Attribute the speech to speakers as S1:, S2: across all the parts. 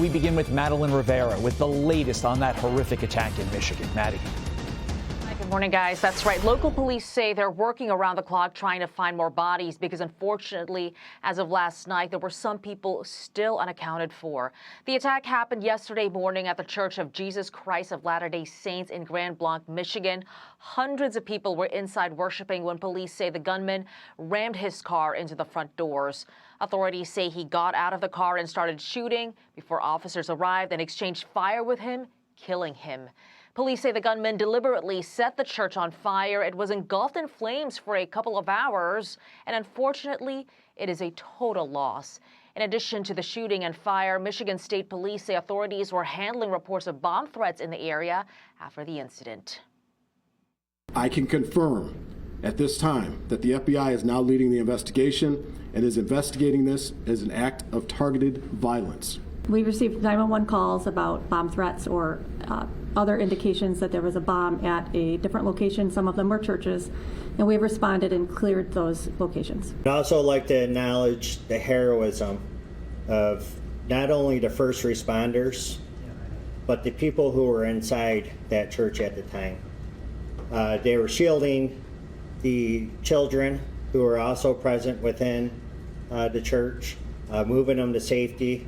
S1: we begin with Madeleine Rivera with the latest on that horrific attack in Michigan. Maddie.
S2: Good morning, guys. That's right. Local police say they're working around the clock trying to find more bodies because, unfortunately, as of last night, there were some people still unaccounted for. The attack happened yesterday morning at the Church of Jesus Christ of Latter-day Saints in Grand Blanc, Michigan. Hundreds of people were inside worshiping when police say the gunman rammed his car into the front doors. Authorities say he got out of the car and started shooting before officers arrived and exchanged fire with him, killing him. Police say the gunman deliberately set the church on fire. It was engulfed in flames for a couple of hours, and unfortunately, it is a total loss. In addition to the shooting and fire, Michigan State Police say authorities were handling reports of bomb threats in the area after the incident.
S3: I can confirm at this time that the FBI is now leading the investigation and is investigating this as an act of targeted violence.
S4: We received 911 calls about bomb threats or other indications that there was a bomb at a different location. Some of them were churches, and we've responded and cleared those locations.
S5: I'd also like to acknowledge the heroism of not only the first responders, but the people who were inside that church at the time. They were shielding the children who were also present within the church, moving them to safety.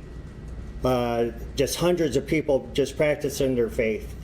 S5: Just hundreds of people just practicing their faith.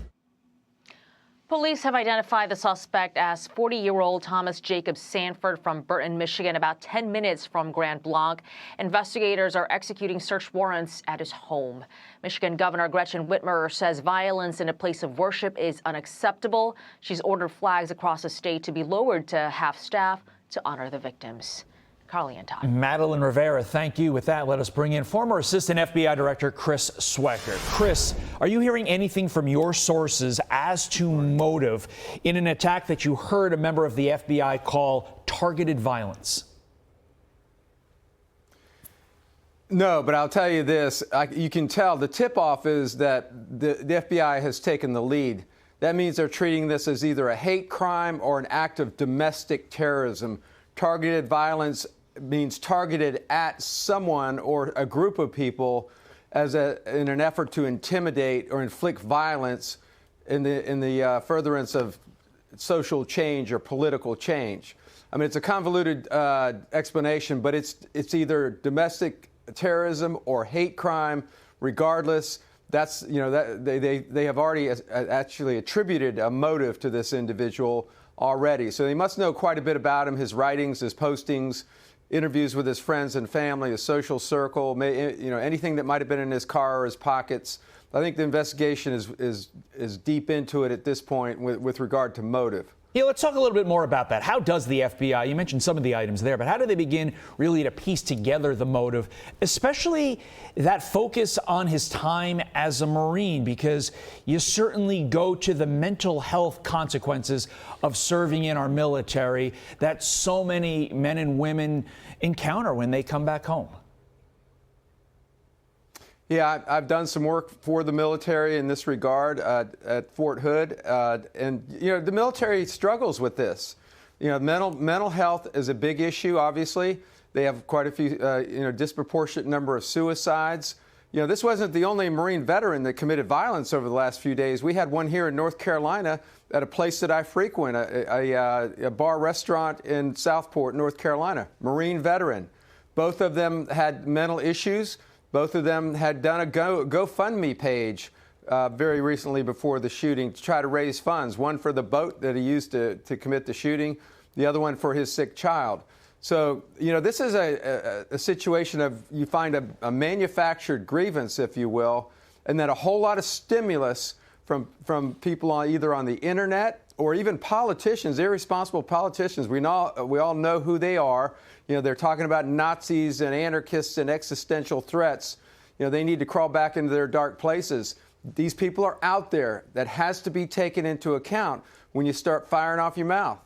S2: Police have identified the suspect as 40-year-old Thomas Jacob Sanford from Burton, Michigan, about 10 minutes from Grand Blanc. Investigators are executing search warrants at his home. Michigan Governor Gretchen Whitmer says violence in a place of worship is unacceptable. She's ordered flags across the state to be lowered to half-staff to honor the victims. Carly and Todd.
S1: Madeleine Rivera, thank you. With that, let us bring in former Assistant FBI Director Chris Swecker. Chris, are you hearing anything from your sources as to motive in an attack that you heard a member of the FBI call targeted violence?
S6: No, but I'll tell you this. You can tell the tip-off is that the FBI has taken the lead. That means they're treating this as either a hate crime or an act of domestic terrorism. Targeted violence means targeted at someone or a group of people in an effort to intimidate or inflict violence in the furtherance of social change or political change. I mean, it's a convoluted explanation, but it's either domestic terrorism or hate crime. Regardless, that's that they have already actually attributed a motive to this individual already. So they must know quite a bit about him, his writings, his postings, interviews with his friends and family, his social circle, anything that might have been in his car or his pockets. I think the investigation is deep into it at this point with regard to motive.
S1: Yeah, let's talk a little bit more about that. How does the FBI, you mentioned some of the items there, but how do they begin really to piece together the motive, especially that focus on his time as a Marine? Because you certainly go to the mental health consequences of serving in our military that so many men and women encounter when they come back home.
S6: Yeah, I've done some work for the military in this regard at Fort Hood, and the military struggles with this. Mental health is a big issue. Obviously, they have quite a few, disproportionate number of suicides. This wasn't the only Marine veteran that committed violence over the last few days. We had one here in North Carolina at a place that I frequent, a bar restaurant in Southport, North Carolina. Marine veteran. Both of them had mental issues. Both of them had done a GoFundMe page very recently before the shooting to try to raise funds, one for the boat that he used to commit the shooting, the other one for his sick child. So, this is a situation of you find a manufactured grievance, if you will, and then a whole lot of stimulus from people either on the internet or even politicians, irresponsible politicians. We all know who they are. They're talking about Nazis and anarchists and existential threats. They need to crawl back into their dark places. These people are out there. That has to be taken into account when you start firing off your mouth.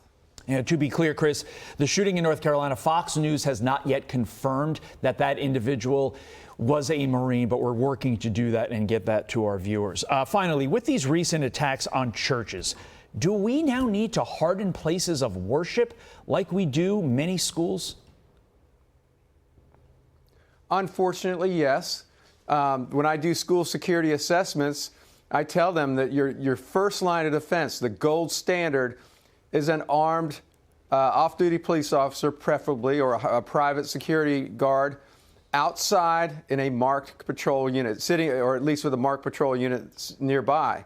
S1: To be clear, Chris, the shooting in North Carolina, Fox News has not yet confirmed that individual was a Marine, but we're working to do that and get that to our viewers. Finally, with these recent attacks on churches, do we now need to harden places of worship like we do many schools?
S6: Unfortunately, yes. When I do school security assessments, I tell them that your first line of defense, the gold standard, is an armed off-duty police officer, preferably, or a private security guard, outside in a marked patrol unit, sitting, or at least with a marked patrol unit nearby.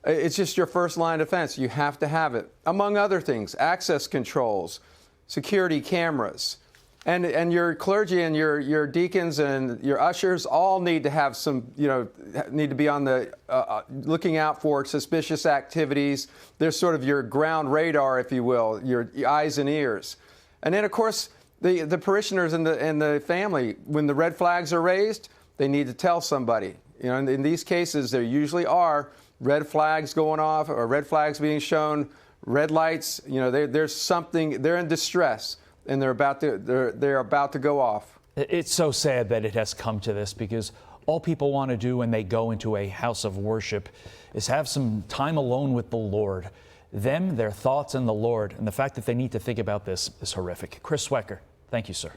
S6: It's just your first line of defense. You have to have it. Among other things, access controls, security cameras, and your clergy and your deacons and your ushers all need to have some, need to be on the looking out for suspicious activities. They're sort of your ground radar, if you will, your eyes and ears. And then, of course, the parishioners and the family, when the red flags are raised, they need to tell somebody. In these cases, there usually are red flags going off or red flags being shown, red lights. There's something. They're in distress, and they're about to go off.
S1: It's so sad that it has come to this, because all people want to do when they go into a house of worship is have some time alone with the Lord. Them, their thoughts, and the Lord. And the fact that they need to think about this is horrific. Chris Swecker, thank you, sir.